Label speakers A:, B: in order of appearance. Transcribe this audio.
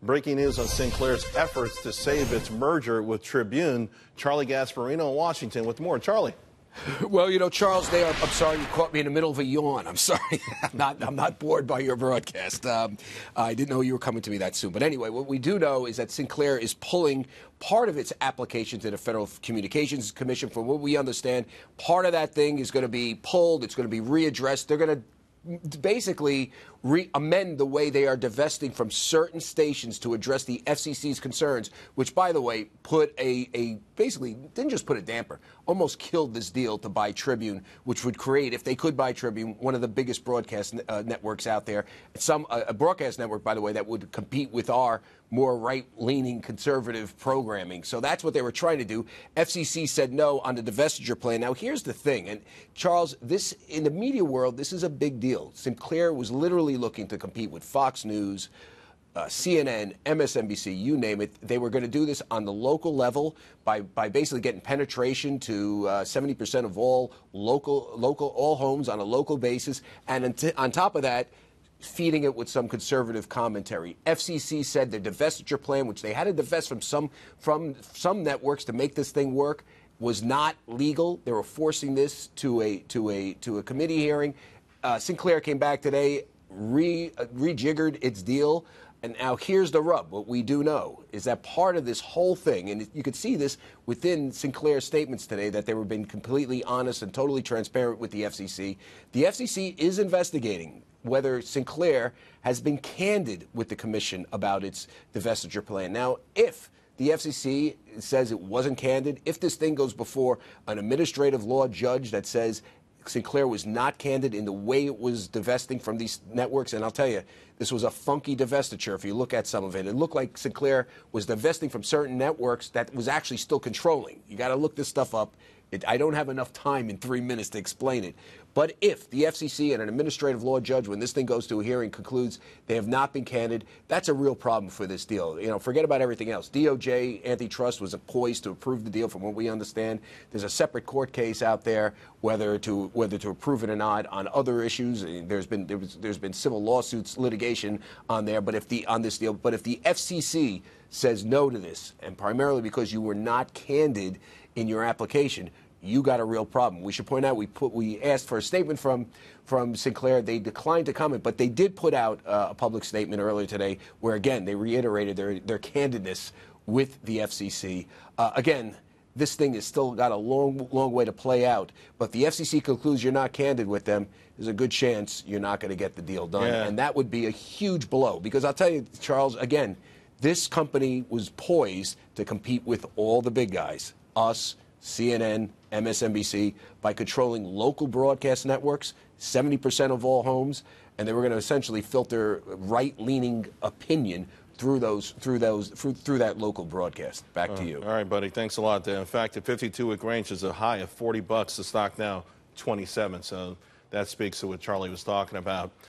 A: Breaking news on Sinclair's efforts to save its merger with Tribune. Charlie Gasparino in Washington with more. Charlie.
B: Well, you know, Charles, I'm sorry you caught me in the middle of a yawn. I'm sorry. I'm not bored by your broadcast. I didn't know you were coming to me that soon. But anyway, what we do know is that Sinclair is pulling part of its application to the Federal Communications Commission. From what we understand, part of that thing is going to be pulled. It's going to be readdressed. They're going to basically amend the way they are divesting from certain stations to address the FCC's concerns, which, by the way, put basically didn't just put a damper, almost killed this deal to buy Tribune, which would create, if they could buy Tribune, one of the biggest broadcast networks out there. A broadcast network, by the way, that would compete with our more right-leaning conservative programming. So that's what they were trying to do. FCC said no on the divestiture plan. Now, here's the thing, and Charles, this in the media world, this is a big deal. Sinclair was literally looking to compete with Fox News, CNN, MSNBC, you name it. They were going to do this on the local level by basically getting penetration to 70% of all all homes on a local basis, and on top of that, feeding it with some conservative commentary. FCC said their divestiture plan, which they had to divest from some networks to make this thing work, was not legal. They were forcing this to a committee hearing. Sinclair came back today, rejiggered its deal. And now here's the rub. What we do know is that part of this whole thing, and you could see this within Sinclair's statements today, that they were being completely honest and totally transparent with the FCC. The FCC is investigating whether Sinclair has been candid with the commission about its divestiture plan. Now, if the FCC says it wasn't candid, if this thing goes before an administrative law judge that says Sinclair was not candid in the way it was divesting from these networks, and I'll tell you, this was a funky divestiture. If you look at some of it, it looked like Sinclair was divesting from certain networks that was actually still controlling. You got to look this stuff up. I don't have enough time in 3 minutes to explain it. But if the FCC and an administrative law judge, when this thing goes to a hearing, concludes they have not been candid, that's a real problem for this deal. You know, forget about everything else. DOJ antitrust was poised to approve the deal, from what we understand. There's a separate court case out there whether to approve it or not on other issues. There's been civil lawsuits, litigation on there. But if the FCC says no to this, and primarily because you were not candid in your application, you got a real problem. We should point out we asked for a statement from Sinclair. They declined to comment, but they did put out a public statement earlier today where, again, they reiterated their candidness with the FCC. Again, this thing has still got a long way to play out. But the FCC concludes you're not candid with them, there's a good chance you're not going to get the deal done. Yeah. And that would be a huge blow. Because I'll tell you, Charles, again, this company was poised to compete with all the big guys, us, CNN, MSNBC, by controlling local broadcast networks, 70% of all homes, and they were going to essentially filter right-leaning opinion through that local broadcast. Back to you.
A: All right, buddy. Thanks a lot. In fact, the 52-week range is a high of $40. The stock now 27. So that speaks to what Charlie was talking about.